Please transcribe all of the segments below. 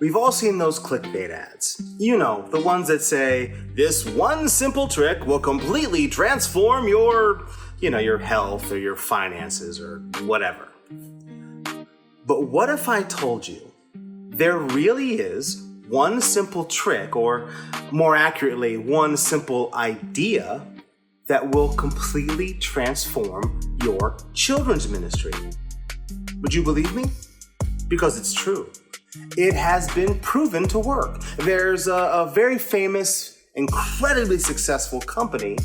We've all seen those clickbait ads. You know, the ones that say, this one simple trick will completely transform your health or your finances or whatever. But what if I told you there really is one simple trick, or more accurately, one simple idea that will completely transform your children's ministry? Would you believe me? Because it's true. It has been proven to work. There's a very famous, incredibly successful company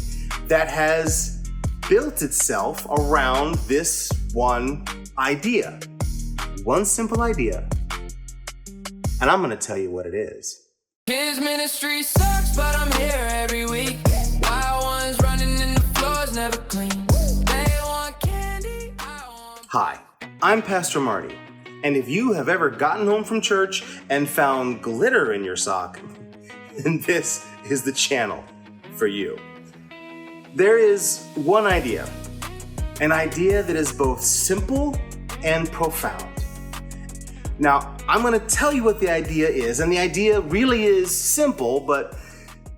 that has built itself around this one idea. One simple idea. And I'm going to tell you what it is. His ministry sucks, but I'm here every week. Wild ones running in the floors, never clean. They want candy, I want... Hi, I'm Pastor Marty. And if you have ever gotten home from church and found glitter in your sock, then this is the channel for you. There is one idea, an idea that is both simple and profound. Now, I'm going to tell you what the idea is, and the idea really is simple, but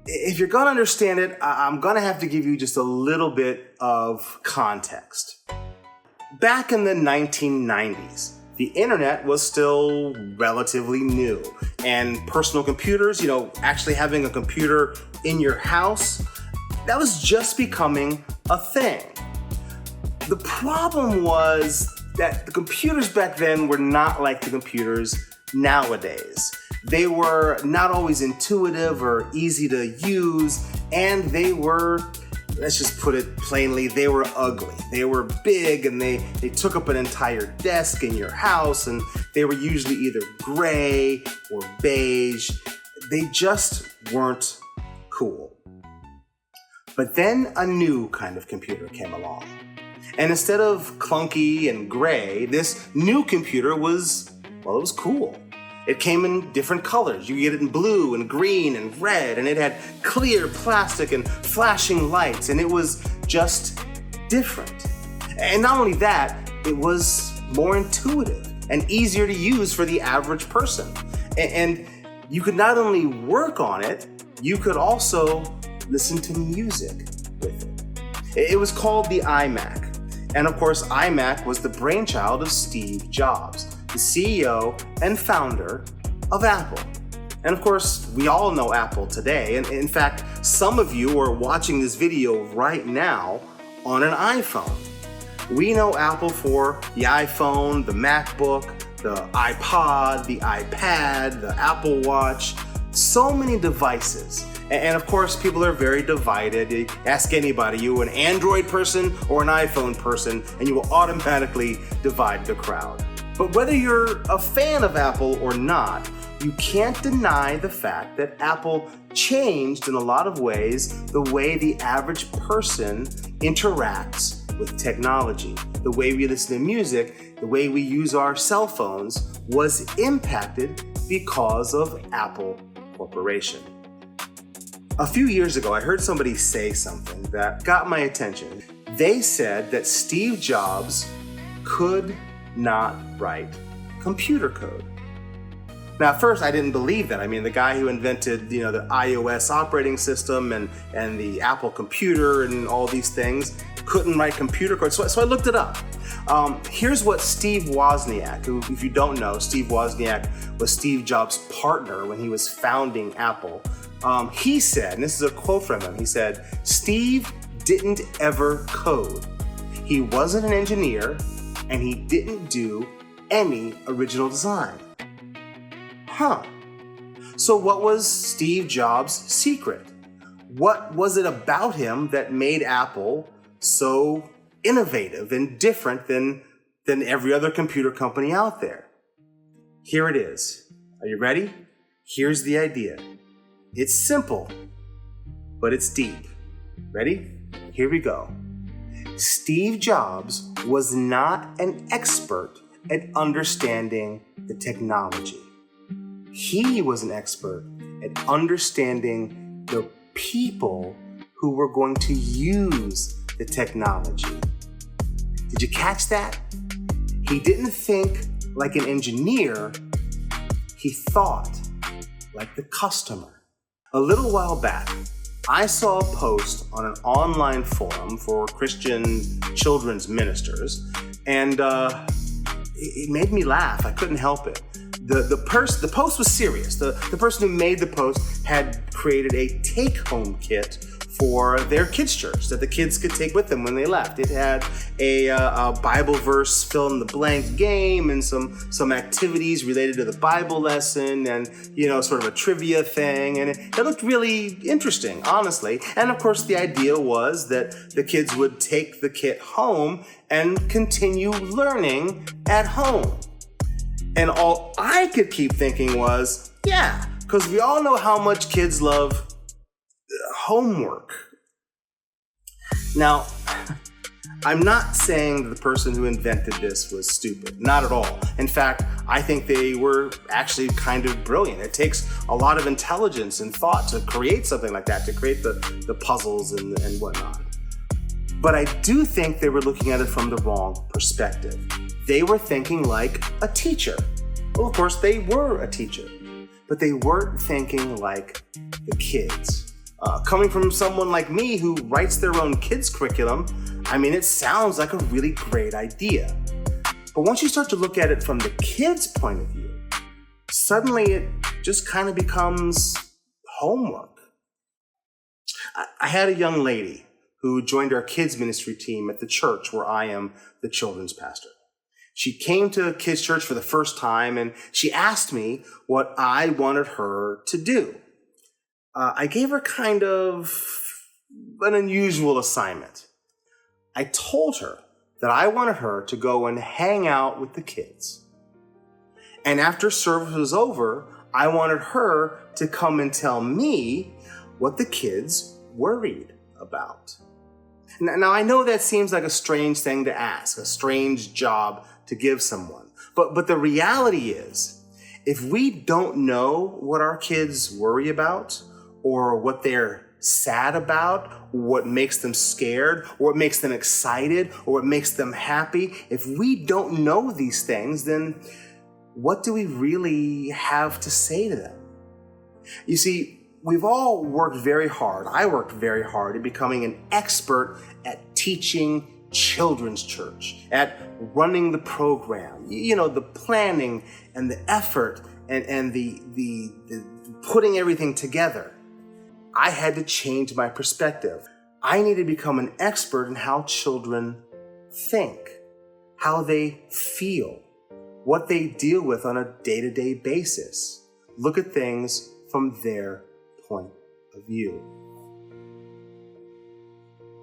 if you're going to understand it, I'm going to have to give you just a little bit of context. Back in the 1990s, the internet was still relatively new, and personal computers, actually having a computer in your house, that was just becoming a thing. The problem was that the computers back then were not like the computers nowadays. They were not always intuitive or easy to use, and they were, let's just put it plainly, they were ugly. They were big, and they took up an entire desk in your house, and they were usually either gray or beige. They just weren't cool. But then a new kind of computer came along. And instead of clunky and gray, this new computer was cool. It came in different colors. You could get it in blue and green and red, and it had clear plastic and flashing lights, and it was just different. And not only that, it was more intuitive and easier to use for the average person. And you could not only work on it, you could also listen to music with it. It was called the iMac. And of course, iMac was the brainchild of Steve Jobs, the CEO and founder of Apple. And of course, we all know Apple today. And in fact, some of you are watching this video right now on an iPhone. We know Apple for the iPhone, the MacBook, the iPod, the iPad, the Apple Watch, so many devices. And of course, people are very divided. You ask anybody, you an Android person or an iPhone person, and you will automatically divide the crowd. But whether you're a fan of Apple or not, you can't deny the fact that Apple changed in a lot of ways the way the average person interacts with technology. The way we listen to music, the way we use our cell phones was impacted because of Apple Corporation. A few years ago, I heard somebody say something that got my attention. They said that Steve Jobs could not write computer code. Now, at first, I didn't believe that. I mean, the guy who invented, the iOS operating system and the Apple computer and all these things couldn't write computer code. So I looked it up. Here's what Steve Wozniak, who, if you don't know, Steve Wozniak was Steve Jobs' partner when he was founding Apple. He said, and this is a quote from him, he said, "Steve didn't ever code. He wasn't an engineer, and he didn't do any original design." So what was Steve Jobs' secret? What was it about him that made Apple so innovative and different than every other computer company out there? Here it is. Are you ready? Here's the idea. It's simple, but it's deep. Ready? Here we go. Steve Jobs was not an expert at understanding the technology. He was an expert at understanding the people who were going to use the technology. Did you catch that? He didn't think like an engineer. He thought like the customer. A little while back, I saw a post on an online forum for Christian children's ministers, and it made me laugh. I couldn't help it. The post was serious. The person who made the post had created a take-home kit for their kids' church that the kids could take with them when they left. It had a Bible verse fill-in-the-blank game and some activities related to the Bible lesson and, sort of a trivia thing. And it looked really interesting, honestly. And of course, the idea was that the kids would take the kit home and continue learning at home. And all I could keep thinking was, yeah, because we all know how much kids love homework. Now, I'm not saying that the person who invented this was stupid. Not at all. In fact, I think they were actually kind of brilliant. It takes a lot of intelligence and thought to create something like that, to create the puzzles and whatnot. But I do think they were looking at it from the wrong perspective. They were thinking like a teacher. Well, of course, they were a teacher, but they weren't thinking like the kids. Coming from someone like me who writes their own kids' curriculum, it sounds like a really great idea. But once you start to look at it from the kids' point of view, suddenly it just kind of becomes homework. I had a young lady who joined our kids' ministry team at the church where I am the children's pastor. She came to kids' church for the first time, and she asked me what I wanted her to do. I gave her kind of an unusual assignment. I told her that I wanted her to go and hang out with the kids. And after service was over, I wanted her to come and tell me what the kids worried about. Now, I know that seems like a strange thing to ask, a strange job to give someone. But the reality is, if we don't know what our kids worry about, or what they're sad about, what makes them scared, or what makes them excited, or what makes them happy, if we don't know these things, then what do we really have to say to them? You see, we've all worked very hard. I worked very hard at becoming an expert at teaching children's church, at running the program, the planning and the effort and the putting everything together. I had to change my perspective. I need to become an expert in how children think, how they feel, what they deal with on a day-to-day basis. Look at things from their point of view.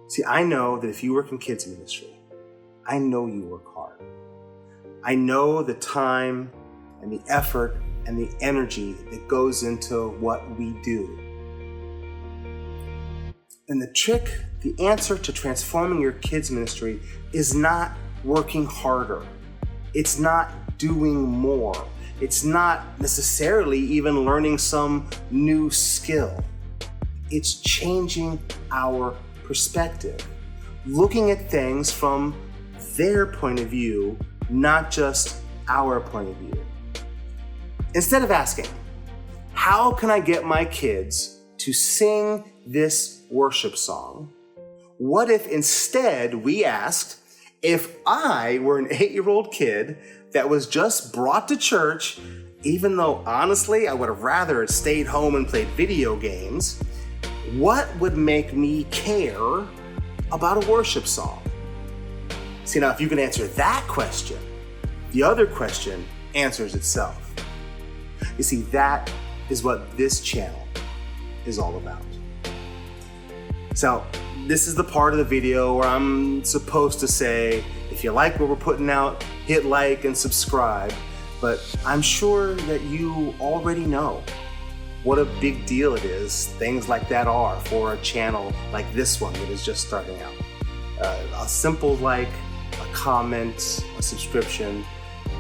See, I know that if you work in kids ministry, I know you work hard. I know the time and the effort and the energy that goes into what we do. And the trick, the answer to transforming your kids' ministry is not working harder. It's not doing more. It's not necessarily even learning some new skill. It's changing our perspective, looking at things from their point of view, not just our point of view. Instead of asking, how can I get my kids to sing this worship song? What if instead we asked, if I were an 8-year-old kid that was just brought to church, even though honestly I would have rather stayed home and played video games, what would make me care about a worship song? See, now if you can answer that question, the other question answers itself. You see, that is what this channel is all about. So this is the part of the video where I'm supposed to say, if you like what we're putting out, hit like and subscribe. But I'm sure that you already know what a big deal it is things like that are for a channel like this one that is just starting out. A simple like, a comment, a subscription,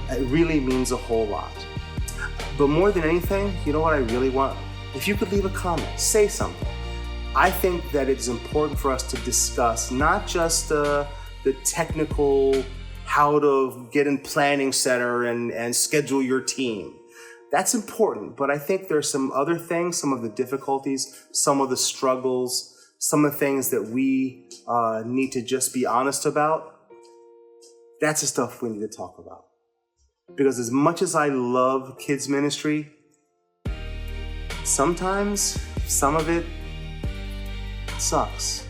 it really means a whole lot. But more than anything, you know what I really want? If you could leave a comment, say something. I think that it's important for us to discuss not just the technical, how to get in planning center and schedule your team, That's important, but I think there's some other things, some of the difficulties, some of the struggles, some of the things that we need to just be honest about. That's the stuff we need to talk about. Because as much as I love kids ministry, sometimes some of it sucks.